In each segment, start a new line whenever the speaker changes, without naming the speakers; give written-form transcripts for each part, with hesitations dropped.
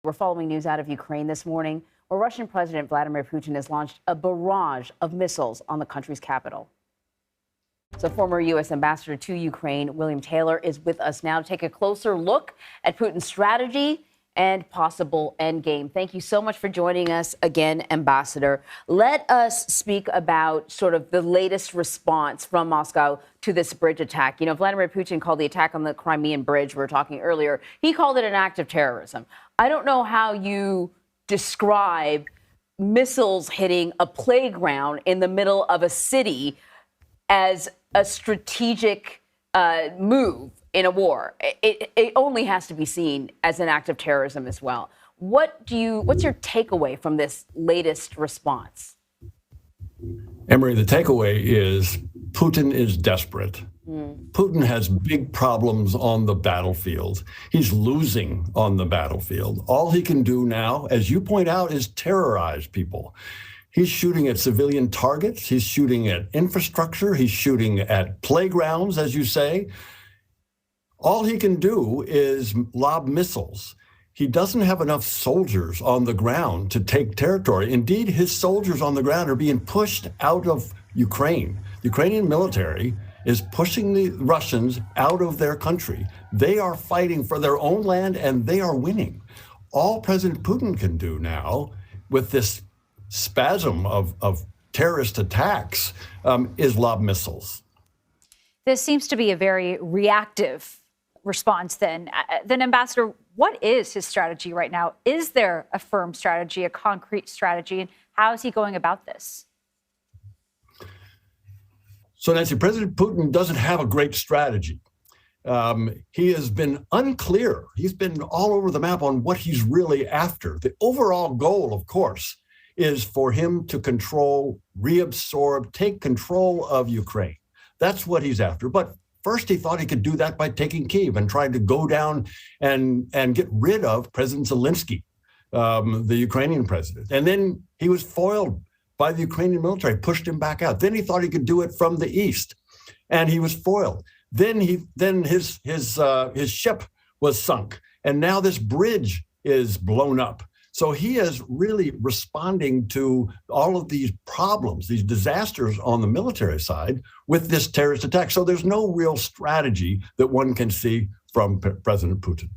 We're following news out of Ukraine this morning, where Russian President Vladimir Putin has launched a barrage of missiles on the country's capital. So former U.S. ambassador to Ukraine, William Taylor, is with us now to take a closer look at Putin's strategy and possible endgame. Thank you so much for joining us again, Ambassador. Let us speak about sort of the latest response from Moscow to this bridge attack. You know, Vladimir Putin called the attack on the Crimean bridge, we were talking earlier, he called it an act of terrorism. I don't know how you describe missiles hitting a playground in the middle of a city as a strategic move in a war. It only has to be seen as an act of terrorism as well. What's your takeaway from this latest response?
Emery, the takeaway is Putin is desperate. Putin has big problems on the battlefield. He's losing on the battlefield. All he can do now, as you point out, is terrorize people. He's shooting at civilian targets. He's shooting at infrastructure. He's shooting at playgrounds, as you say. All he can do is lob missiles. He doesn't have enough soldiers on the ground to take territory. Indeed, his soldiers on the ground are being pushed out of Ukraine. The Ukrainian military is pushing the Russians out of their country. They are fighting for their own land and they are winning. All President Putin can do now with this spasm of terrorist attacks is lob missiles.
This seems to be a very reactive response then. Then, Ambassador, what is his strategy right now? Is there a firm strategy, a concrete strategy, and how is he going about this?
So, Nancy, President Putin doesn't have a great strategy. He has been unclear. He's been all over the map on what he's really after. The overall goal, of course, is for him to control, reabsorb, take control of Ukraine. That's what he's after. But first, he thought he could do that by taking Kyiv and trying to go down and get rid of President Zelensky, the Ukrainian president. And then he was foiled by the Ukrainian military, pushed him back out. Then he thought he could do it from the east, and he was foiled. Then his ship was sunk, and now this bridge is blown up. So he is really responding to all of these problems, these disasters on the military side with this terrorist attack. So there's no real strategy that one can see from President Putin.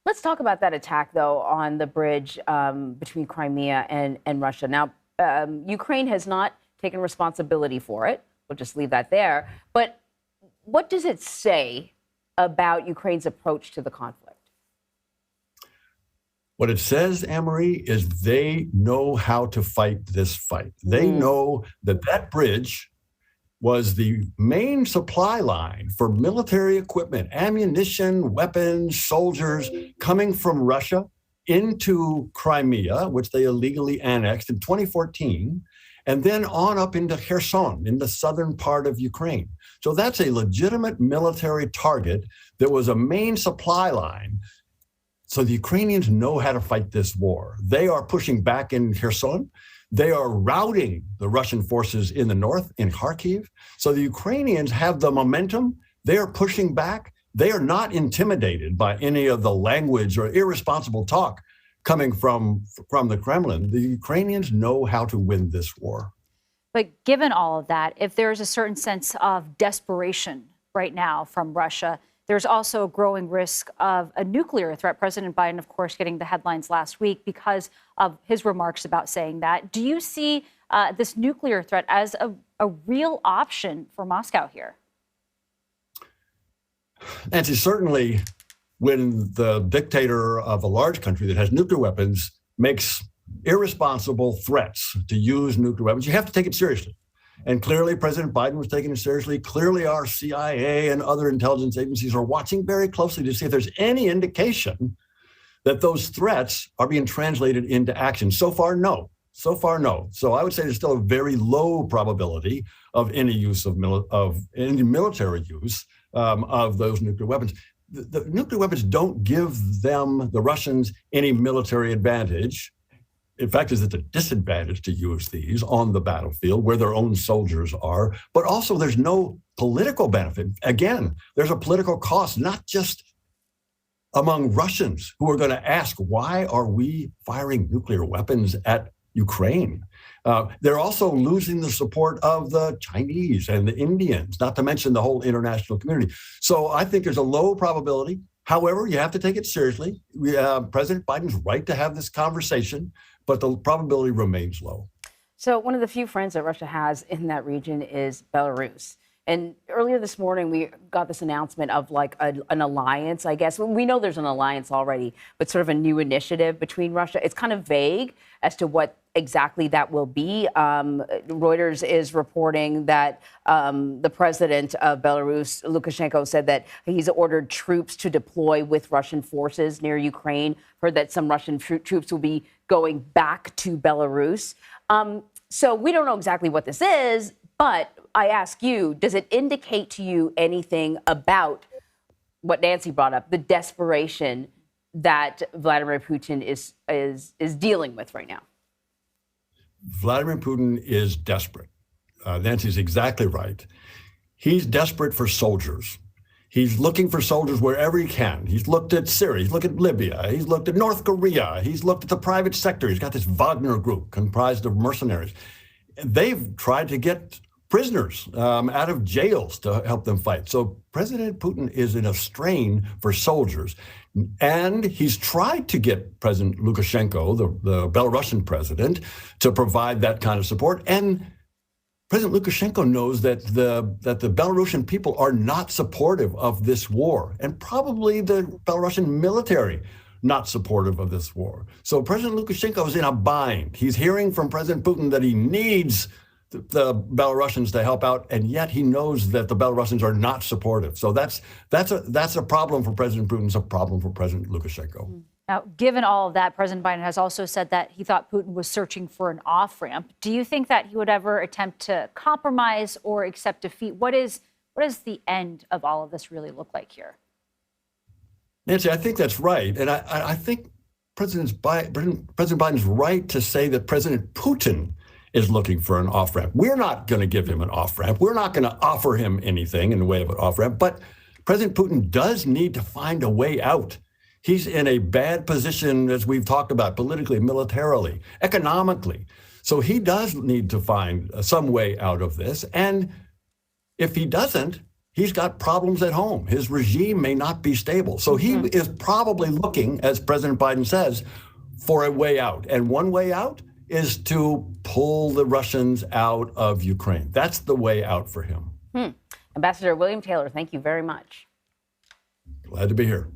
Let's talk about that attack, though, on the bridge between Crimea and Russia. Now, Ukraine has not taken responsibility for it. We'll just leave that there. But what does it say about Ukraine's approach to the conflict?
What it says, Anne-Marie, is they know how to fight this fight. They know that that bridge was the main supply line for military equipment, ammunition, weapons, soldiers coming from Russia into Crimea, which they illegally annexed in 2014, and then on up into Kherson, in the southern part of Ukraine. So that's a legitimate military target that was a main supply line. So the Ukrainians know how to fight this war. They are pushing back in Kherson. They are routing the Russian forces in the north, in Kharkiv. So the Ukrainians have the momentum. They are pushing back. They are not intimidated by any of the language or irresponsible talk coming from the Kremlin. The Ukrainians know how to win this war.
But given all of that, if there's a certain sense of desperation right now from Russia, there's also a growing risk of a nuclear threat. President Biden, of course, getting the headlines last week because of his remarks about saying that. Do you see this nuclear threat as a real option for Moscow here?
Nancy, certainly when the dictator of a large country that has nuclear weapons makes irresponsible threats to use nuclear weapons, you have to take it seriously. And clearly, President Biden was taking it seriously. Clearly, our CIA and other intelligence agencies are watching very closely to see if there's any indication that those threats are being translated into action. So far, no. So far, no. So I would say there's still a very low probability of any use of any military use of those nuclear weapons. The nuclear weapons don't give them, the Russians, any military advantage. In fact, it's a disadvantage to use these on the battlefield where their own soldiers are, but also there's no political benefit. Again, there's a political cost, not just among Russians who are going to ask, why are we firing nuclear weapons at Ukraine? They're also losing the support of the Chinese and the Indians, not to mention the whole international community. So I think there's a low probability. However, you have to take it seriously. President Biden's right to have this conversation, but the probability remains low.
So one of the few friends that Russia has in that region is Belarus. And earlier this morning, we got this announcement of like an alliance, I guess. We know there's an alliance already, but sort of a new initiative between Russia. It's kind of vague as to what exactly that will be. Reuters is reporting that the president of Belarus, Lukashenko, said that he's ordered troops to deploy with Russian forces near Ukraine. Heard that some Russian troops will be going back to Belarus. So we don't know exactly what this is, but I ask you, does it indicate to you anything about what Nancy brought up, the desperation that Vladimir Putin is dealing with right now?
Vladimir Putin is desperate. Nancy's exactly right. He's desperate for soldiers. He's looking for soldiers wherever he can. He's looked at Syria, he's looked at Libya, he's looked at North Korea, he's looked at the private sector. He's got this Wagner group comprised of mercenaries. They've tried to get prisoners out of jails to help them fight. So President Putin is in a strain for soldiers. And he's tried to get President Lukashenko, the Belarusian president, to provide that kind of support. And President Lukashenko knows that the Belarusian people are not supportive of this war, and probably the Belarusian military not supportive of this war. So President Lukashenko is in a bind. He's hearing from President Putin that he needs the Belarusians to help out, and yet he knows that the Belarusians are not supportive. So that's a problem for President Putin. It's a problem for President Lukashenko.
Now, given all of that, President Biden has also said that he thought Putin was searching for an off-ramp. Do you think that he would ever attempt to compromise or accept defeat? What does the end of all of this really look like here?
Nancy, I think that's right. And I think President Biden's right to say that President Putin is looking for an off-ramp. We're not going to give him an off-ramp. We're not going to offer him anything in the way of an off-ramp. But President Putin does need to find a way out. He's in a bad position, as we've talked about, politically, militarily, economically. So he does need to find some way out of this. And if he doesn't, he's got problems at home. His regime may not be stable. So he is probably looking, as President Biden says, for a way out. And one way out is to pull the Russians out of Ukraine. That's the way out for him.
Ambassador William Taylor, thank you very much.
Glad to be here.